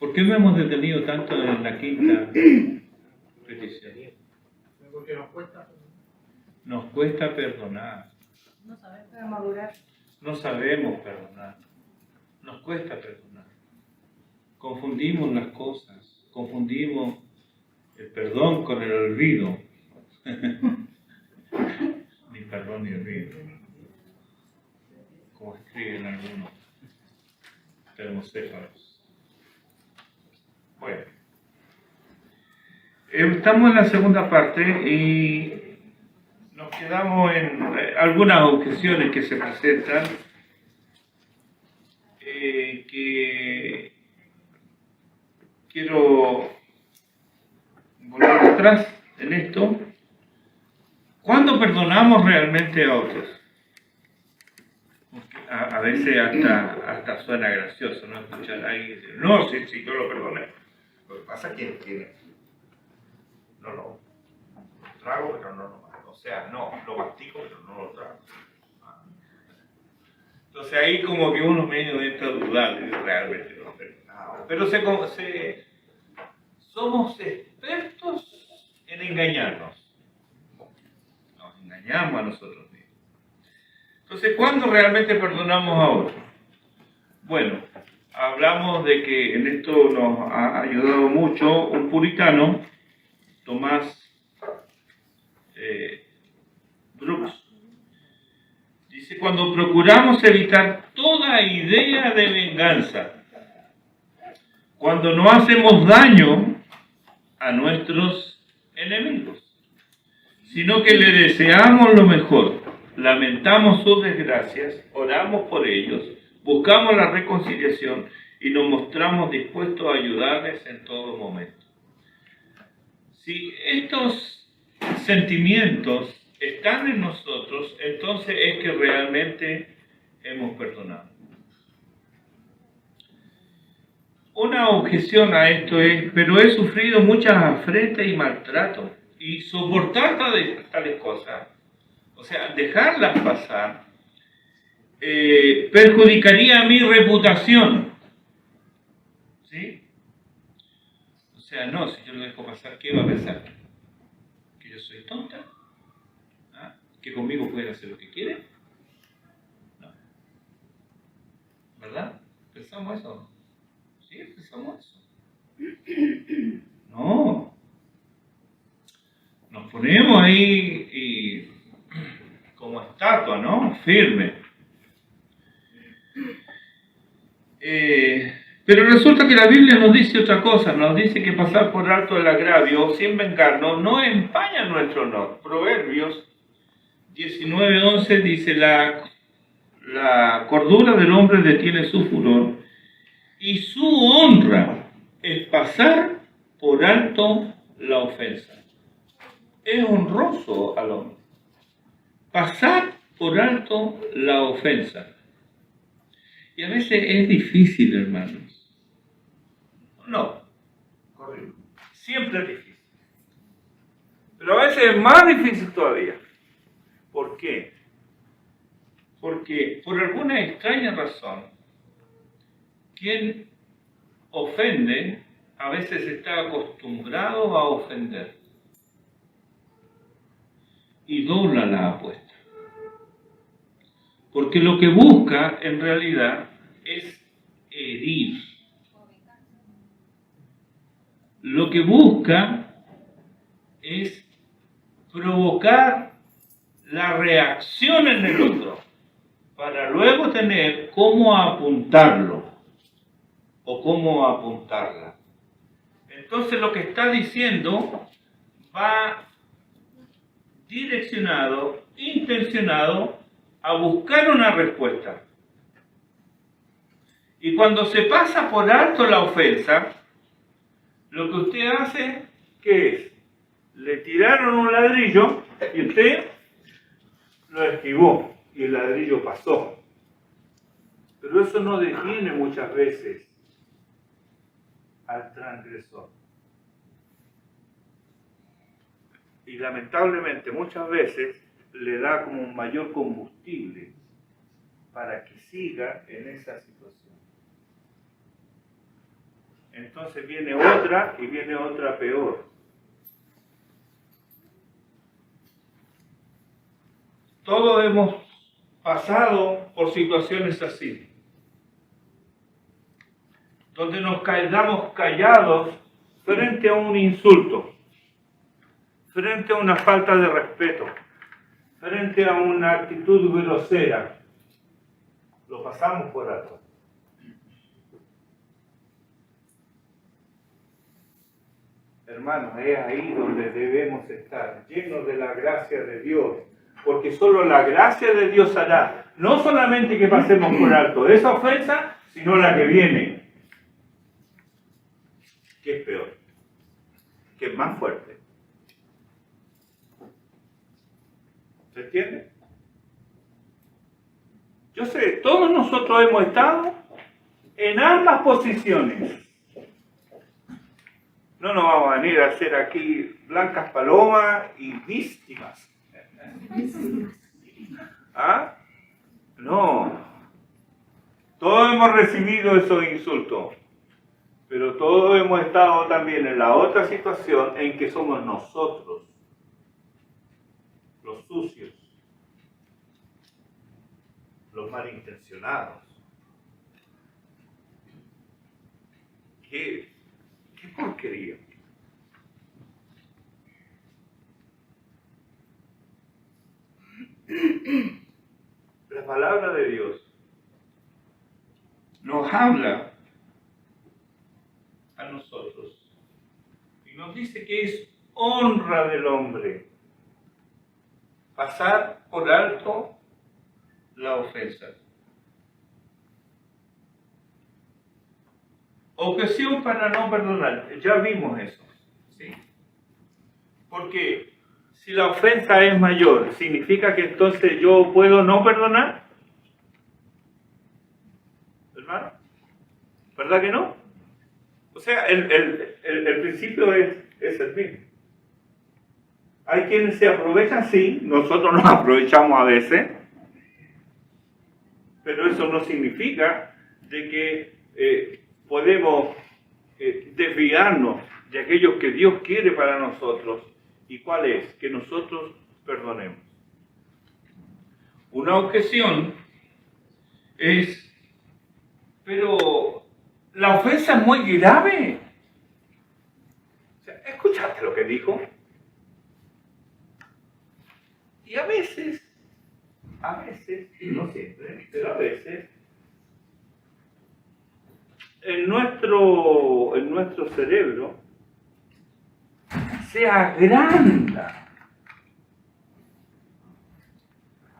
¿Por qué me hemos detenido tanto en la quinta petición? Porque nos cuesta. Nos cuesta perdonar. No sabemos madurar. No sabemos perdonar. Nos cuesta perdonar. Confundimos las cosas. Confundimos el perdón con el olvido. Ni perdón ni olvido. Como escriben algunos termocéfalos. Bueno. Estamos en la segunda parte y nos quedamos en algunas objeciones que se presentan que quiero volver atrás en esto. ¿Cuándo perdonamos realmente a otros? Porque a veces hasta suena gracioso, ¿no? Escuchar a alguien decir, no, sí, yo lo perdoné. Lo que pasa es que no trago, pero no lo mastico. O sea, no, lo mastico, pero no lo trago. Entonces ahí como que uno medio entra a dudar de realmente lo perdonado. Pero somos expertos en engañarnos. Nos engañamos a nosotros mismos. Entonces, ¿cuándo realmente perdonamos a otros? Bueno, hablamos de que en esto nos ha ayudado mucho un puritano, Tomás Brooks. Dice, cuando procuramos evitar toda idea de venganza, cuando no hacemos daño a nuestros enemigos, sino que le deseamos lo mejor, lamentamos sus desgracias, oramos por ellos, buscamos la reconciliación y nos mostramos dispuestos a ayudarles en todo momento. Si estos sentimientos están en nosotros, entonces es que realmente hemos perdonado. Una objeción a esto es, pero he sufrido muchas afrentas y maltratos, y soportar tales cosas, o sea, dejarlas pasar, perjudicaría mi reputación. ¿Sí? O sea, no, si yo lo dejo pasar, ¿qué va a pensar? ¿Que yo soy tonta? ¿Ah? ¿Que conmigo pueden hacer lo que quieren? No. ¿Verdad? ¿Pensamos eso? ¿Sí? ¿Pensamos eso? No. Nos ponemos ahí y, como estatua, ¿no? Firme. Pero resulta que la Biblia nos dice otra cosa, nos dice que pasar por alto el agravio sin vengarnos no empaña nuestro honor. Proverbios 19:11 dice, la cordura del hombre detiene su furor y su honra es pasar por alto la ofensa. Es honroso al hombre pasar por alto la ofensa. Y a veces es difícil, hermanos. No, correcto. Siempre es difícil. Pero a veces es más difícil todavía. ¿Por qué? Porque por alguna extraña razón, quien ofende a veces está acostumbrado a ofender y dobla la apuesta. Porque lo que busca en realidad es herir. Lo que busca es provocar la reacción en el otro para luego tener cómo apuntarlo o cómo apuntarla. Entonces lo que está diciendo va direccionado, intencionado a buscar una respuesta. Y cuando se pasa por alto la ofensa, lo que usted hace, ¿qué es? Le tiraron un ladrillo y usted lo esquivó y el ladrillo pasó. Pero eso no detiene muchas veces al transgresor. Y lamentablemente muchas veces le da como un mayor combustible para que siga en esa situación. entonces viene otra y viene otra peor. Todos hemos pasado por situaciones así, donde nos quedamos callados frente a un insulto, frente a una falta de respeto, frente a una actitud grosera. Lo pasamos por alto. Hermanos, es ahí donde debemos estar, llenos de la gracia de Dios, porque solo la gracia de Dios hará, no solamente que pasemos por alto esa ofensa, sino la que viene, que es peor, que es más fuerte. ¿Se entiende? Yo sé, todos nosotros hemos estado en ambas posiciones. No nos vamos a venir a hacer aquí blancas palomas y víctimas. ¿Ah? No. Todos hemos recibido esos insultos, pero todos hemos estado también en la otra situación en que somos nosotros los sucios, los malintencionados. ¿Qué porquería? La palabra de Dios nos habla a nosotros y nos dice que es honra del hombre pasar por alto la ofensa. Objeción para no perdonar. Ya vimos eso, ¿sí? Porque si la ofensa es mayor, ¿significa que entonces yo puedo no perdonar? ¿Hermano? ¿Verdad que no? O sea, el principio es el mismo. Hay quienes se aprovechan, sí, nosotros nos aprovechamos a veces, pero eso no significa de que podemos desviarnos de aquello que Dios quiere para nosotros. ¿Y cuál es? Que nosotros perdonemos. Una objeción es, pero la ofensa es muy grave. O sea, ¿escuchaste lo que dijo? Y a veces, no siempre, pero a veces, en nuestro cerebro se agranda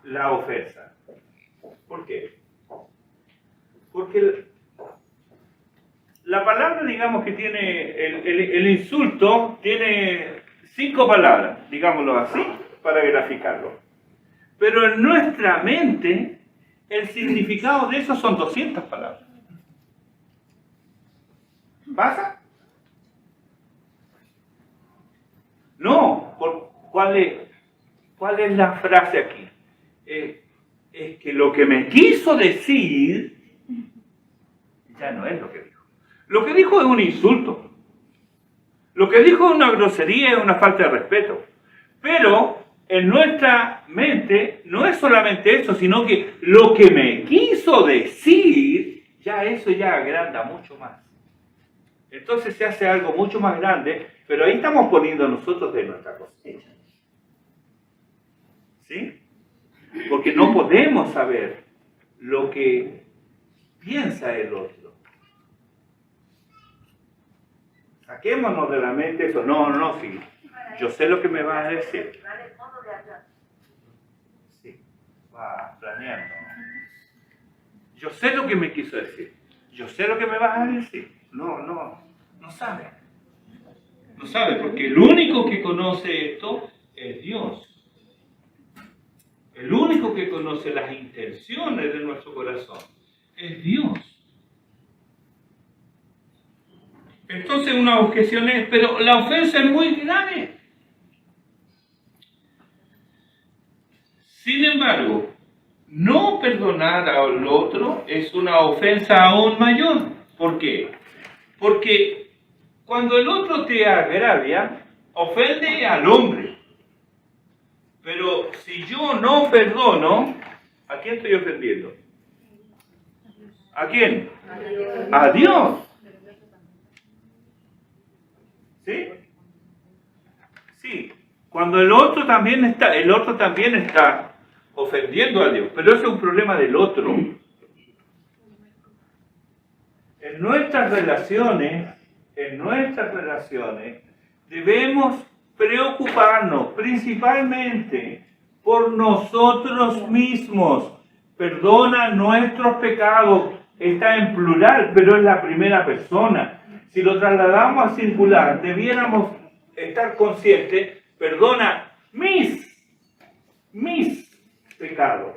la ofensa. ¿Por qué? Porque la palabra, digamos que tiene, el insulto tiene 5 palabras, digámoslo así, para graficarlo. Pero en nuestra mente, el significado de eso son 200 palabras. ¿Pasa? No, ¿cuál es la frase aquí? Es que lo que me quiso decir ya no es lo que dijo. Lo que dijo es un insulto. Lo que dijo es una grosería, es una falta de respeto. Pero en nuestra mente no es solamente eso, sino que lo que me quiso decir, ya eso ya agranda mucho más. Entonces se hace algo mucho más grande, pero ahí estamos poniendo nosotros de nuestra cosecha. ¿Sí? Porque no podemos saber lo que piensa el otro. Saquémonos de la mente eso. No, sí. Yo sé lo que me vas a decir. Sí, va planeando. Yo sé lo que me quiso decir. Yo sé lo que me vas a decir. No sabe. No sabe, porque el único que conoce esto es Dios. El único que conoce las intenciones de nuestro corazón es Dios. Entonces una objeción es, pero la ofensa es muy grave. Sin embargo, no perdonar al otro es una ofensa aún mayor. ¿Por qué? Porque cuando el otro te agravia, ofende al hombre. Pero si yo no perdono, ¿a quién estoy ofendiendo? ¿A quién? A Dios. ¿Sí? Sí. Cuando el otro también está ofendiendo a Dios. Pero eso es un problema del otro. En nuestras relaciones, debemos preocuparnos principalmente por nosotros mismos. Perdona nuestros pecados. Está en plural, pero es la primera persona. Si lo trasladamos a singular, debiéramos estar conscientes, perdona mis pecados.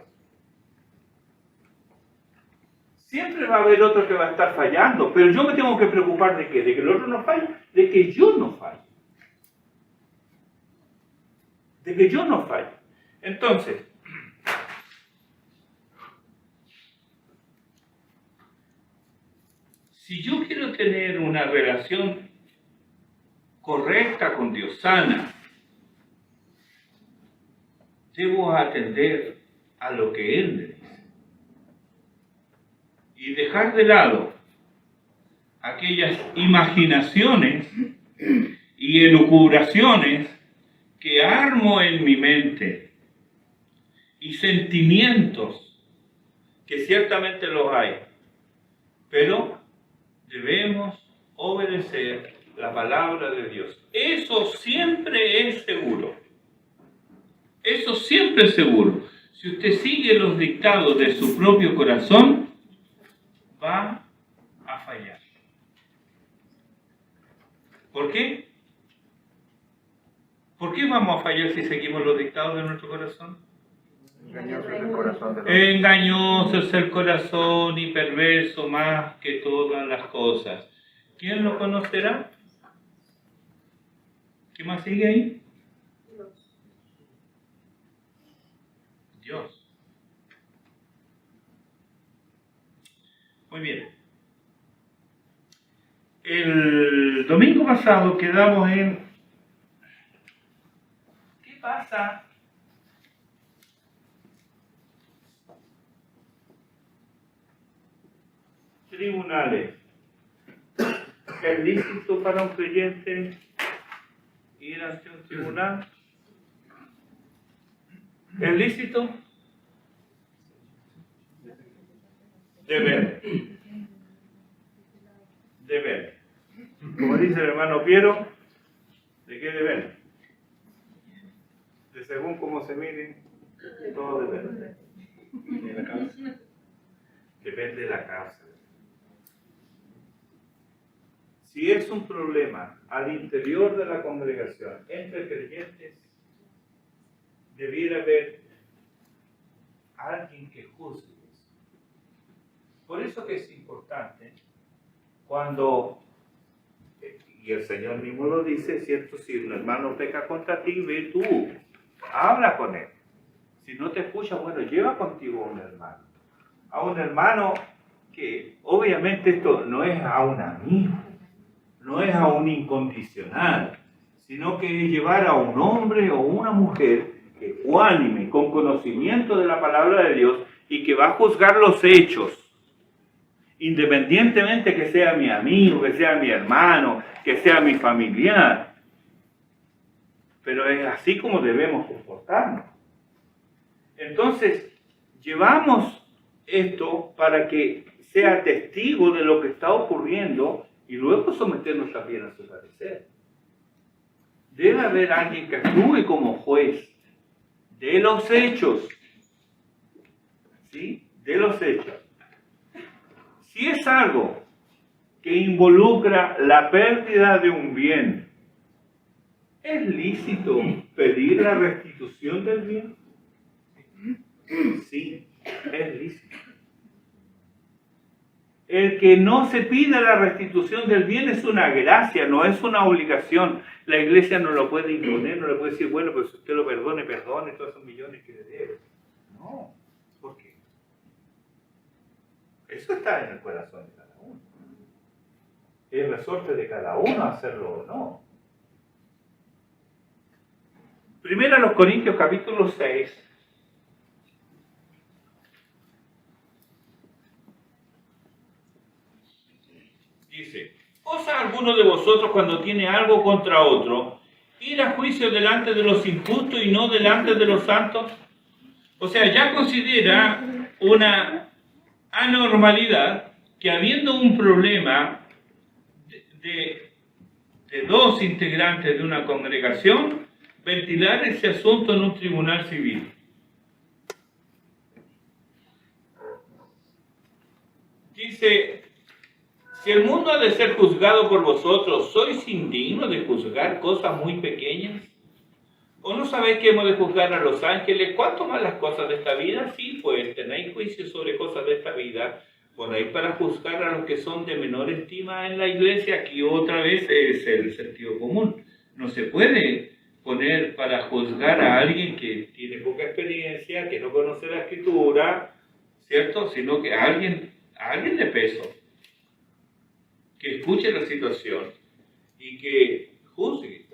Siempre va a haber otro que va a estar fallando, pero yo me tengo que preocupar de qué, de que el otro no falle, de que yo no falle. De que yo no falle. Entonces, si yo quiero tener una relación correcta con Dios, sana, debo atender a lo que Él me dice. Y dejar de lado aquellas imaginaciones y elucubraciones que armo en mi mente y sentimientos que ciertamente los hay, pero debemos obedecer la palabra de Dios. Eso siempre es seguro. Eso siempre es seguro. Si usted sigue los dictados de su propio corazón, va a fallar. ¿Por qué? ¿Por qué vamos a fallar si seguimos los dictados de nuestro corazón? Engañoso es el corazón de los Engañoso es el corazón y perverso más que todas las cosas. ¿Quién lo conocerá? ¿Qué más sigue ahí? Dios. Muy bien. El domingo pasado quedamos en ¿qué pasa? Tribunales. ¿Es lícito para un creyente ir ante un tribunal? ¿Es lícito? Deber. Deber. Como dice el hermano Piero, ¿de qué deber? De según cómo se mire, todo depende. Depende de la causa. Si es un problema al interior de la congregación entre creyentes, debiera haber alguien que juzgue eso. Por eso que es importante cuando, y el Señor mismo lo dice, ¿cierto? Si un hermano peca contra ti, ve tú, habla con él. Si no te escucha, bueno, lleva contigo a un hermano. A un hermano que obviamente esto no es a un amigo, no es a un incondicional, sino que es llevar a un hombre o una mujer ecuánime, con conocimiento de la palabra de Dios y que va a juzgar los hechos, independientemente que sea mi amigo, que sea mi hermano, que sea mi familiar. Pero es así como debemos comportarnos. Entonces, llevamos esto para que sea testigo de lo que está ocurriendo y luego someternos también a su parecer. Debe haber alguien que actúe como juez de los hechos. ¿Sí? De los hechos. Si es algo que involucra la pérdida de un bien, ¿es lícito pedir la restitución del bien? Sí, es lícito. El que no se pida la restitución del bien es una gracia, no es una obligación. La iglesia no lo puede imponer, no le puede decir, bueno, pues si usted lo perdone todos esos millones que le debe. No, ¿por qué? Eso está en el corazón de cada uno. Es resorte de cada uno hacerlo o no. Primero a los Corintios capítulo 6. Dice, ¿osa alguno de vosotros cuando tiene algo contra otro ir a juicio delante de los injustos y no delante de los santos? O sea, ya considera una anormalidad que habiendo un problema de dos integrantes de una congregación, ventilar ese asunto en un tribunal civil. Dice, si el mundo ha de ser juzgado por vosotros, ¿sois indignos de juzgar cosas muy pequeñas? ¿O no sabéis que hemos de juzgar a los ángeles? ¿Cuánto más las cosas de esta vida? Sí, pues tenéis juicio sobre cosas de esta vida. Ponéis para juzgar a los que son de menor estima en la iglesia. Aquí otra vez es el sentido común. No se puede poner para juzgar a alguien que tiene poca experiencia, que no conoce la escritura, ¿cierto? Sino que a alguien de peso, que escuche la situación y que juzgue.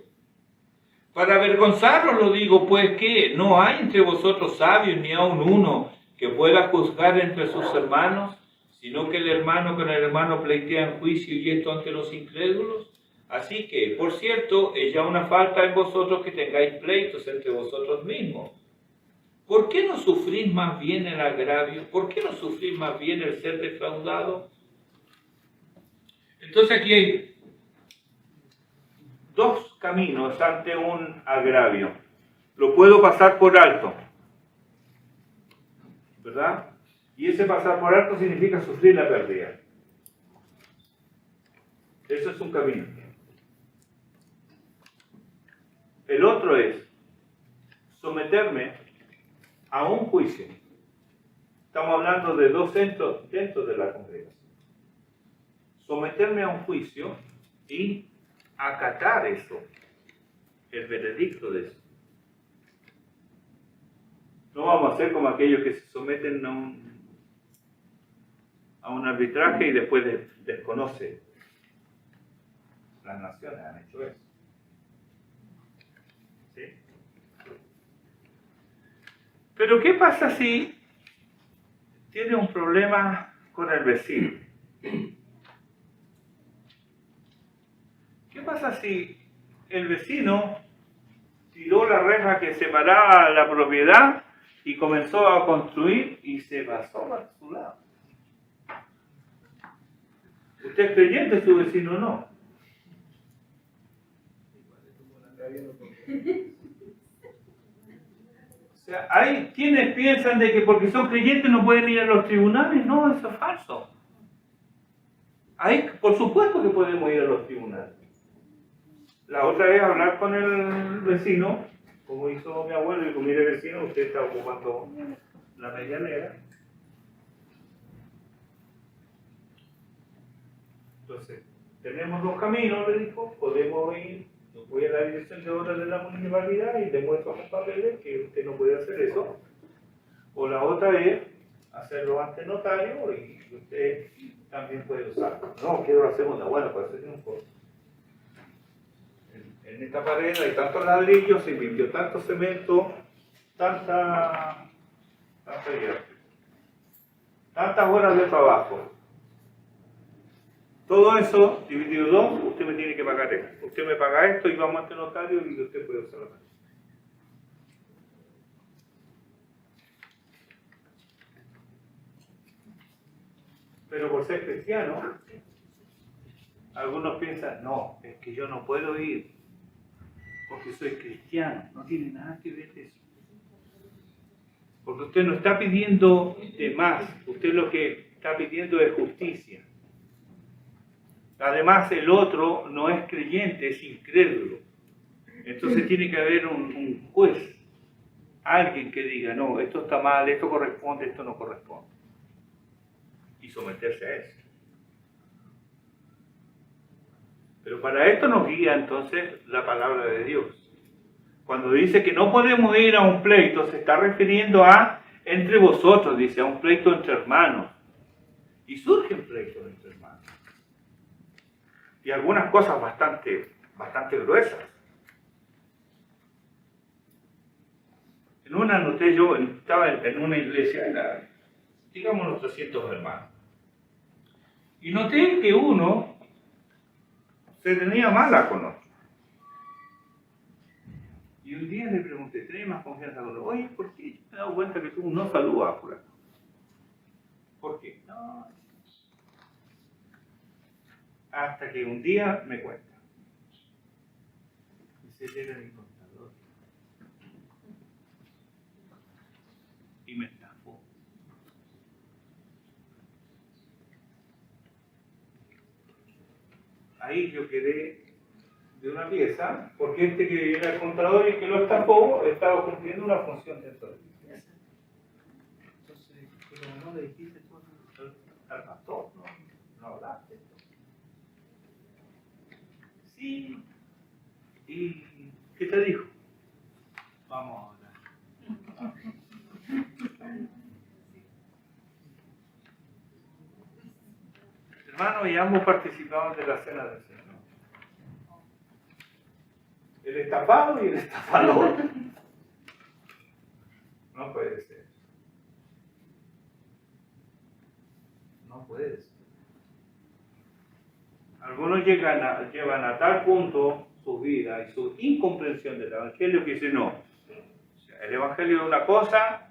Para avergonzaros lo digo, pues que no hay entre vosotros sabios ni aun uno que pueda juzgar entre sus hermanos, sino que el hermano con el hermano pleitea en juicio y esto ante los incrédulos. Así que, por cierto, es ya una falta en vosotros que tengáis pleitos entre vosotros mismos. ¿Por qué no sufrís más bien el agravio? ¿Por qué no sufrís más bien el ser defraudado? Entonces aquí hay dos caminos ante un agravio. Lo puedo pasar por alto, ¿verdad? Y ese pasar por alto significa sufrir la pérdida. Eso es un camino. El otro es someterme a un juicio. Estamos hablando de dos centros dentro de la congregación. Someterme a un juicio y acatar eso, el veredicto de eso. No vamos a ser como aquellos que se someten a un arbitraje y después desconoce. Las naciones han hecho eso. ¿Sí? Pero ¿qué pasa si tiene un problema con el vecino? ¿Qué pasa si el vecino tiró la reja que separaba la propiedad y comenzó a construir y se pasó a su lado? ¿Usted es creyente, su vecino no? O sea, hay quienes piensan de que porque son creyentes no pueden ir a los tribunales. No, eso es falso. Por supuesto que podemos ir a los tribunales. La otra vez hablar con el vecino, como hizo mi abuelo, y dijo, mire vecino, usted está ocupando la medianera. Entonces, tenemos dos caminos, le dijo, podemos ir, voy a la dirección de obras de la municipalidad y demuestro con papeles que usted no puede hacer eso. O la otra es hacerlo ante notario y usted también puede usarlo. No, quiero la segunda, bueno, pues eso no importa. En esta pared hay tantos ladrillos, se limpió tanto cemento, tantas horas de trabajo. Todo eso, dividido 2, usted me tiene que pagar esto. Usted me paga esto y vamos ante notario y usted puede usarlo. Pero por ser cristiano, algunos piensan, no, es que yo no puedo ir porque soy cristiano. No tiene nada que ver eso. Porque usted no está pidiendo más, usted lo que está pidiendo es justicia. Además, el otro no es creyente, es incrédulo. Entonces tiene que haber un juez, alguien que diga, no, esto está mal, esto corresponde, esto no corresponde. Y someterse a eso. Pero para esto nos guía entonces la palabra de Dios. Cuando dice que no podemos ir a un pleito, se está refiriendo a entre vosotros, dice, a un pleito entre hermanos. Y surgen pleitos entre hermanos. y algunas cosas bastante gruesas. En una noté yo, estaba en una iglesia, digamos unos 300 hermanos, y noté que uno se tenía mala con otro. Y un día le pregunté, ¿tenés más confianza con otro? Oye, ¿por qué? Yo me he dado cuenta que tú no saludas por acá. ¿Por qué? No. Hasta que un día me cuenta. Dice, él era mi contador. Y me estafó. Ahí yo quedé de una pieza, porque este que era el contador y que lo estafó estaba cumpliendo una función dentro de la pieza. Entonces, pero no le dijiste tú al pastor, no hablaste. Sí. ¿Y qué te dijo? Vamos a hablar. Hermanos, y ambos participaban de la cena del Señor. El estafado y el estafador. No puede ser. No puede ser. Algunos llevan a tal punto su vida y su incomprensión del Evangelio que dicen no. O sea, el Evangelio es una cosa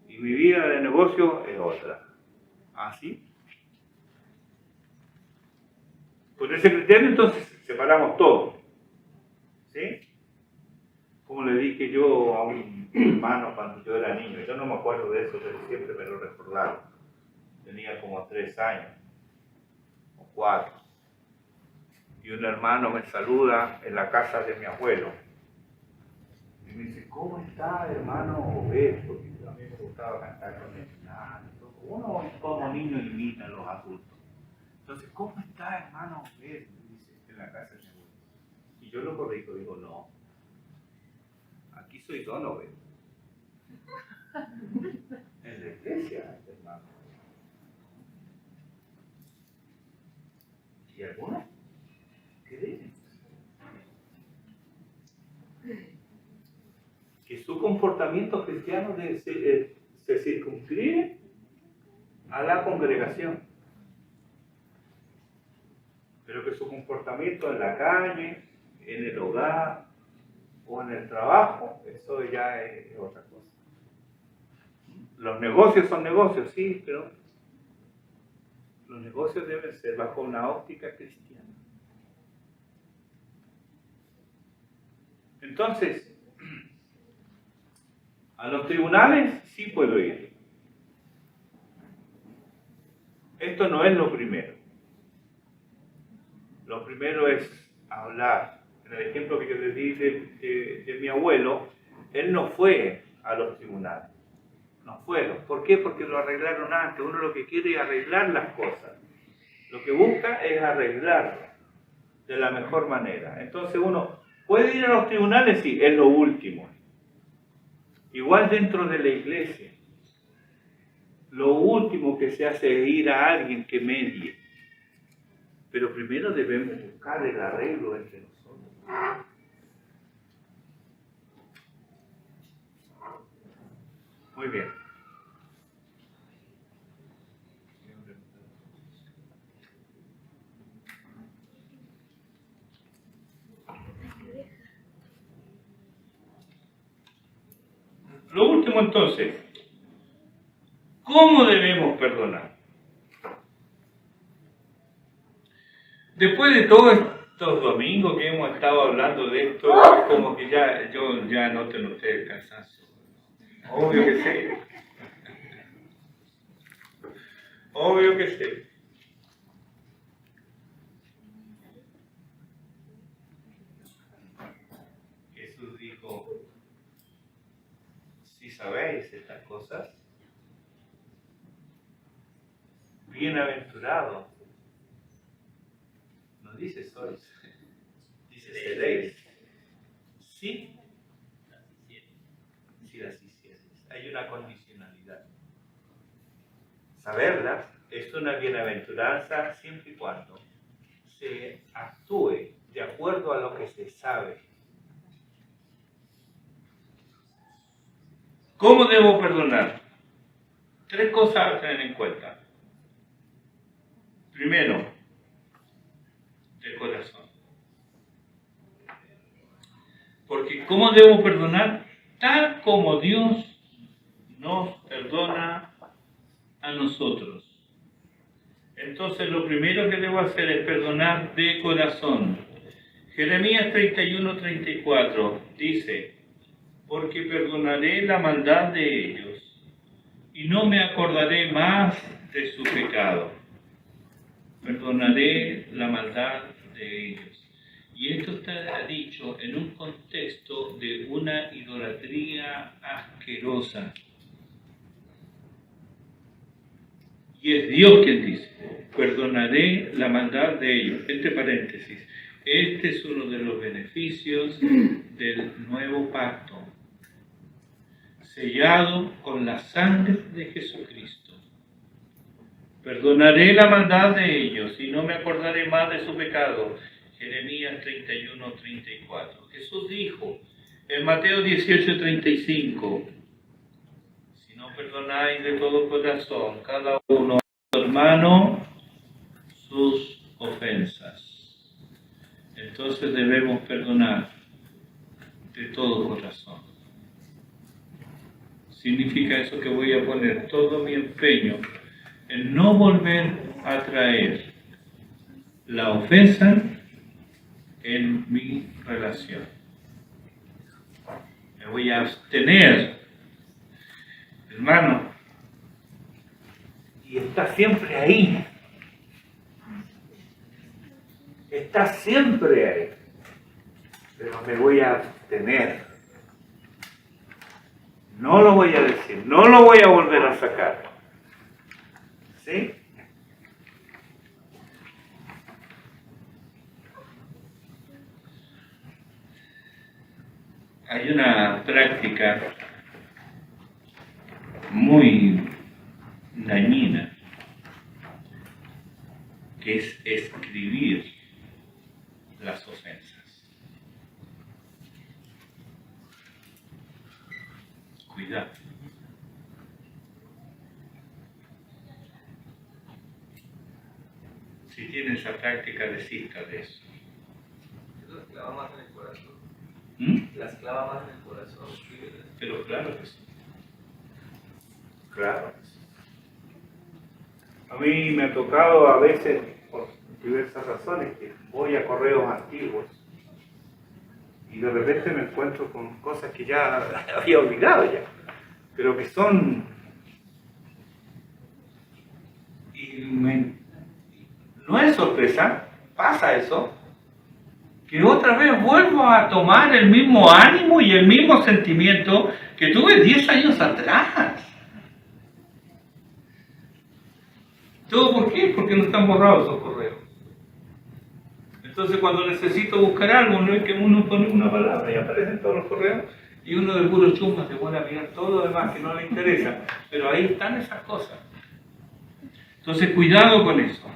y mi vida de negocio es otra. ¿Así? Con ese criterio entonces separamos todo. ¿Sí? Como le dije yo a un hermano cuando yo era niño, yo no me acuerdo de eso, pero siempre me lo recordaron. Tenía como 3 años o 4. Y un hermano me saluda en la casa de mi abuelo. Y me dice, ¿cómo está, hermano Obed? Porque a mí me gustaba cantar con él. Uno como niño imita a los adultos. Entonces, ¿cómo está, hermano Obed? Me dice, en la casa de mi abuelo. Y yo lo corrijo, digo, no. Aquí soy Don Obed. En la iglesia, hermano. ¿Y algunos? ¿Creen? Que su comportamiento cristiano se circunscribe a la congregación, pero que su comportamiento en la calle, en el hogar o en el trabajo, eso ya es otra cosa. Los negocios son negocios, sí, pero los negocios deben ser bajo una óptica cristiana. Entonces, a los tribunales sí puedo ir. Esto no es lo primero. Lo primero es hablar. En el ejemplo que yo les di de mi abuelo, él no fue a los tribunales. No fueron. ¿Por qué? Porque lo arreglaron antes. Uno lo que quiere es arreglar las cosas. Lo que busca es arreglarlo de la mejor manera. Entonces uno puede ir a los tribunales, sí, es lo último. Igual dentro de la iglesia. Lo último que se hace es ir a alguien que medie. Pero primero debemos buscar el arreglo entre nosotros. Muy bien. Lo último entonces, ¿cómo debemos perdonar? Después de todos estos domingos que hemos estado hablando de esto, como que yo ya noto en ustedes el cansancio. Obvio que sí. Obvio que sí. Jesús dijo, si sabéis estas cosas, bienaventurados. No dice sois, dice seréis. Sí, si las hicieres. Hay una condicionalidad. Saberlas es una bienaventuranza siempre y cuando se actúe de acuerdo a lo que se sabe. ¿Cómo debo perdonar? 3 cosas a tener en cuenta. Primero, de corazón. Porque ¿cómo debo perdonar? Tal como Dios nos perdona a nosotros. Entonces lo primero que debo hacer es perdonar de corazón. Jeremías 31:34 dice: porque perdonaré la maldad de ellos y no me acordaré más de su pecado. Perdonaré la maldad de ellos. Y esto está dicho en un contexto de una idolatría asquerosa. Y es Dios quien dice: perdonaré la maldad de ellos. Entre paréntesis, este es uno de los beneficios del nuevo pacto, sellado con la sangre de Jesucristo. Perdonaré la maldad de ellos y no me acordaré más de su pecado. Jeremías 31:34. Jesús dijo en Mateo 18:35: si no perdonáis de todo corazón cada uno a su hermano sus ofensas. Entonces debemos perdonar de todo corazón. Significa eso que voy a poner todo mi empeño en no volver a traer la ofensa en mi relación. Me voy a abstener, hermano, y está siempre ahí. Está siempre ahí. Pero me voy a abstener. No lo voy a decir, no lo voy a volver a sacar. ¿Sí? Hay una práctica muy dañina que es escribir las ofensas. Cuidado. Si tiene esa práctica, desista de eso. Las clava más en el corazón. ¿Mm? Las clava más en el corazón. Pero claro que sí. Claro que sí. A mí me ha tocado a veces, por diversas razones, que voy a correos antiguos y de repente me encuentro con cosas que ya había olvidado ya, pero que son... No es sorpresa, pasa eso, que otra vez vuelvo a tomar el mismo ánimo y el mismo sentimiento que tuve 10 años atrás. ¿Todo por qué? Porque no están borrados esos correos. Entonces cuando necesito buscar algo, no es que uno pone una palabra y aparecen todos los correos y uno de puro chumba se pone a mirar todo lo demás que no le interesa. Pero ahí están esas cosas. Entonces cuidado con eso.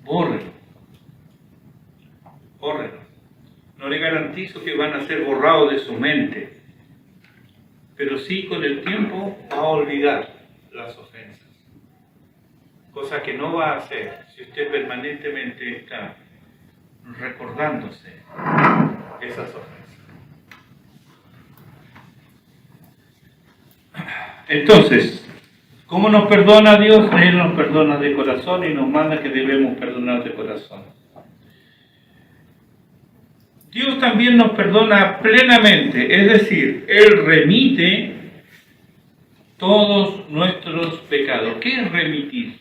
Bórrelo. Bórrelo. No le garantizo que van a ser borrados de su mente, pero sí con el tiempo va a olvidar las ofensas. Cosa que no va a hacer si usted permanentemente está recordándose esas ofensas. Entonces, ¿cómo nos perdona Dios? Él nos perdona de corazón y nos manda que debemos perdonar de corazón. Dios también nos perdona plenamente, es decir, Él remite todos nuestros pecados. ¿Qué es remitir?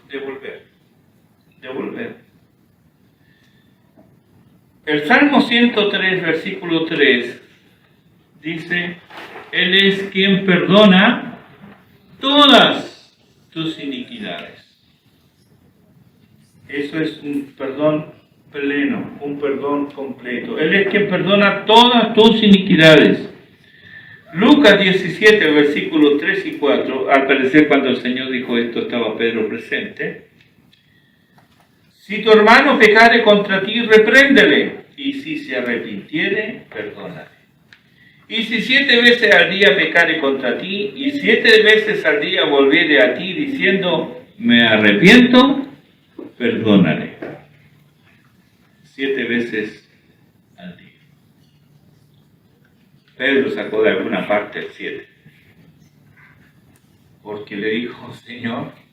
Devolver. Devolver. El Salmo 103, versículo 3, dice: Él es quien perdona todas tus iniquidades. Eso es un perdón pleno, un perdón completo. Él es quien perdona todas tus iniquidades. Lucas 17, versículos 3 y 4, al parecer cuando el Señor dijo esto estaba Pedro presente, Si tu hermano pecare contra ti, repréndele, y si se arrepintiere, perdónale. Y si 7 veces al día pecare contra ti, y 7 veces al día volviere a ti diciendo, me arrepiento, perdónale. 7 veces al día. Pedro sacó de alguna parte el 7. Porque le dijo, Señor,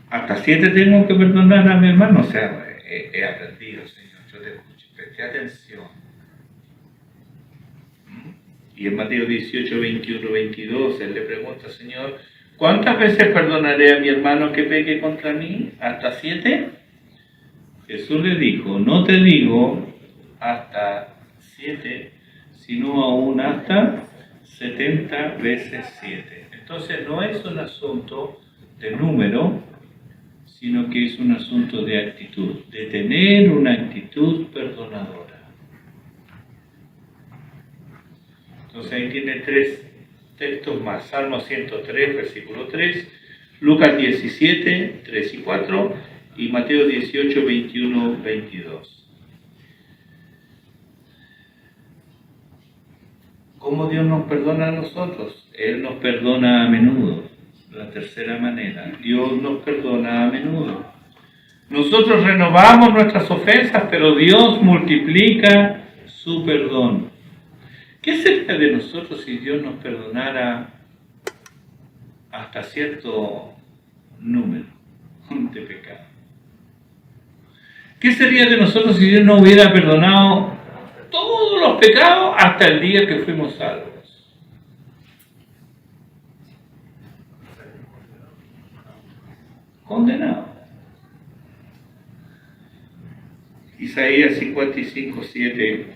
hasta 7 tengo que perdonar a mi hermano. O sea, he aprendido, Señor, yo te escucho, presté atención. Y en Mateo 18, 21, 22, él le pregunta, Señor, ¿cuántas veces perdonaré a mi hermano que peque contra mí? ¿Hasta 7? Jesús le dijo, no te digo hasta 7, sino aún hasta 70 veces 7. Entonces no es un asunto de número, sino que es un asunto de actitud, de tener una actitud perdonadora. Entonces ahí tiene 3 textos más, Salmo 103, versículo 3, Lucas 17, 3 y 4, y Mateo 18, 21, 22. ¿Cómo Dios nos perdona a nosotros? Él nos perdona a menudo. La tercera manera, Dios nos perdona a menudo. Nosotros renovamos nuestras ofensas, pero Dios multiplica su perdón. ¿Qué sería de nosotros si Dios nos perdonara hasta cierto número de pecados? ¿Qué sería de nosotros si Dios no hubiera perdonado todos los pecados hasta el día que fuimos salvos? Condenado. Isaías 55, 7.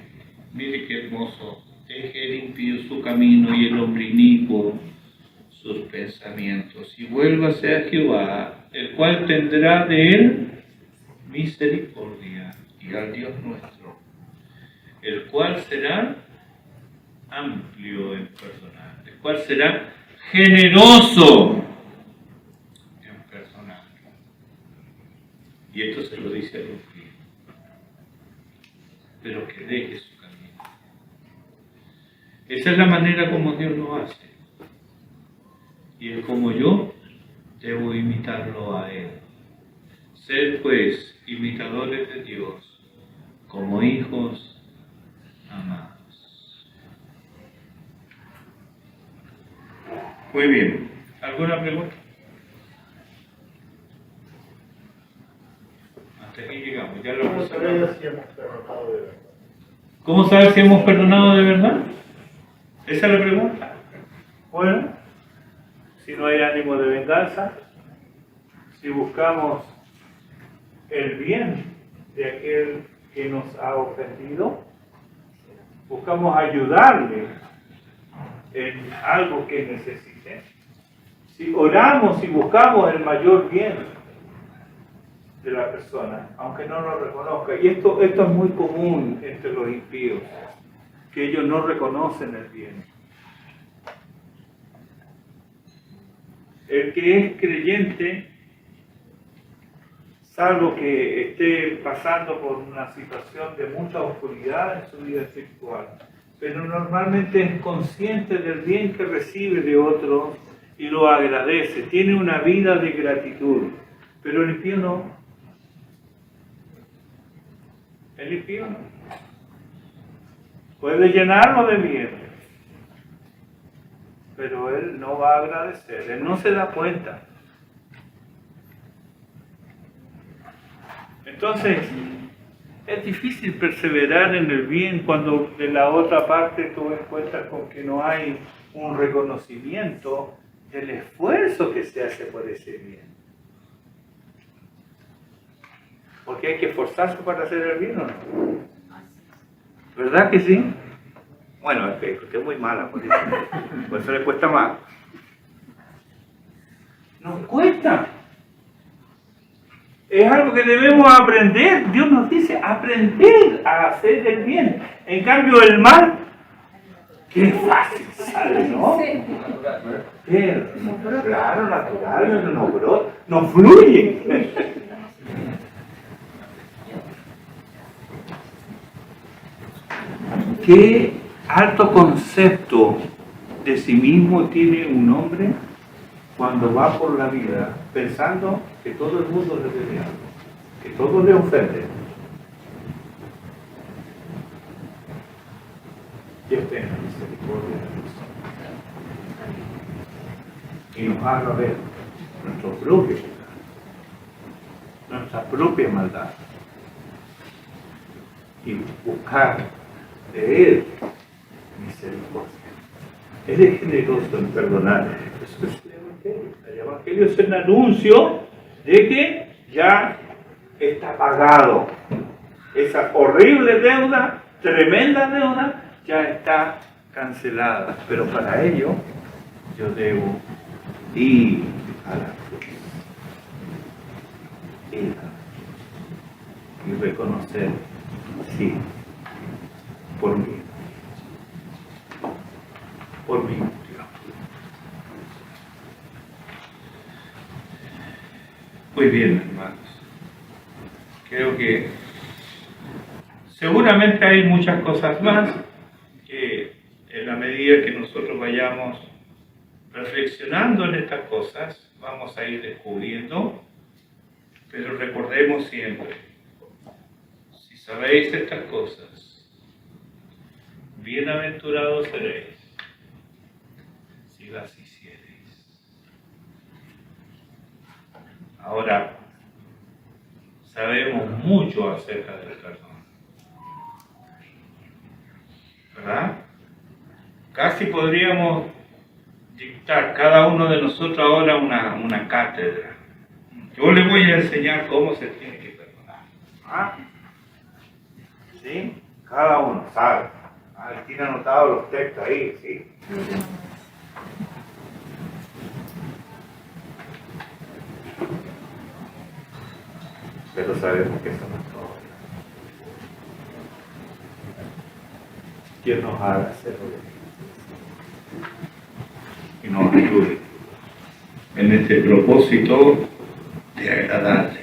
Mire qué hermoso. Deje el impío su camino y el hombre inicuo sus pensamientos. Y vuélvase a Jehová, el cual tendrá de él misericordia, y al Dios nuestro, el cual será amplio en perdonar, el cual será generoso en perdonar. Y esto se lo dice a los fieles, pero que deje su camino. Esa es la manera como Dios lo hace. Y es como yo debo imitarlo a Él. Sed pues imitadores de Dios, como hijos amados. Muy bien. ¿Alguna pregunta? Hasta aquí llegamos. Ya lo ¿Cómo saber si hemos perdonado de verdad? ¿Cómo saber si hemos perdonado de verdad? ¿Esa es la pregunta? Bueno, si no hay ánimo de venganza, si buscamos el bien de aquel que nos ha ofendido, buscamos ayudarle en algo que necesite, si oramos y buscamos el mayor bien de la persona, aunque no lo reconozca, y esto es muy común entre los impíos, que ellos no reconocen el bien. El que es creyente, salvo que esté pasando por una situación de mucha oscuridad en su vida espiritual, pero normalmente es consciente del bien que recibe de otros y lo agradece, tiene una vida de gratitud, pero el impío no. El impío no. Puede llenarlo de bien, pero él no va a agradecer, él no se da cuenta. Entonces, es difícil perseverar en el bien cuando de la otra parte tú encuentras con que no hay un reconocimiento del esfuerzo que se hace por ese bien. Porque hay que esforzarse para hacer el bien, ¿o no? ¿Verdad que sí? Bueno, es que usted es muy mala, por eso le cuesta más. Nos cuesta. Es algo que debemos aprender. Dios nos dice aprender a hacer el bien. En cambio, el mal, qué fácil sale, ¿no? Claro, natural, no fluye. ¿Qué alto concepto de sí mismo tiene un hombre cuando va por la vida pensando que todo el mundo le debe algo, que todo le ofende? Dios tenga misericordia de nosotros y nos haga ver nuestro propio pecado, nuestra propia maldad, y buscar de Él misericordia. Él es generoso en perdonar. Eso es el Evangelio. El Evangelio es el anuncio de que ya está pagado. Esa horrible deuda, tremenda deuda, ya está cancelada. Pero para ello yo debo ir a la cruz. Ir a la cruz. Y reconocer, sí, por mí. Por mí murió. Muy bien, hermanos. Creo que seguramente hay muchas cosas más que en la medida que nosotros vayamos reflexionando en estas cosas, vamos a ir descubriendo, pero recordemos siempre, si sabéis estas cosas, bienaventurados seréis si las hiciereis. Ahora, sabemos mucho acerca del perdón, ¿verdad? Casi podríamos dictar cada uno de nosotros ahora una cátedra. Yo le voy a enseñar cómo se tiene que perdonar. ¿Ah? ¿Sí? Cada uno sabe. Tiene anotados los textos ahí, ¿sí? Pero sabemos que eso no es todo. Dios nos haga hacerlo y nos ayude en este propósito de agradarle.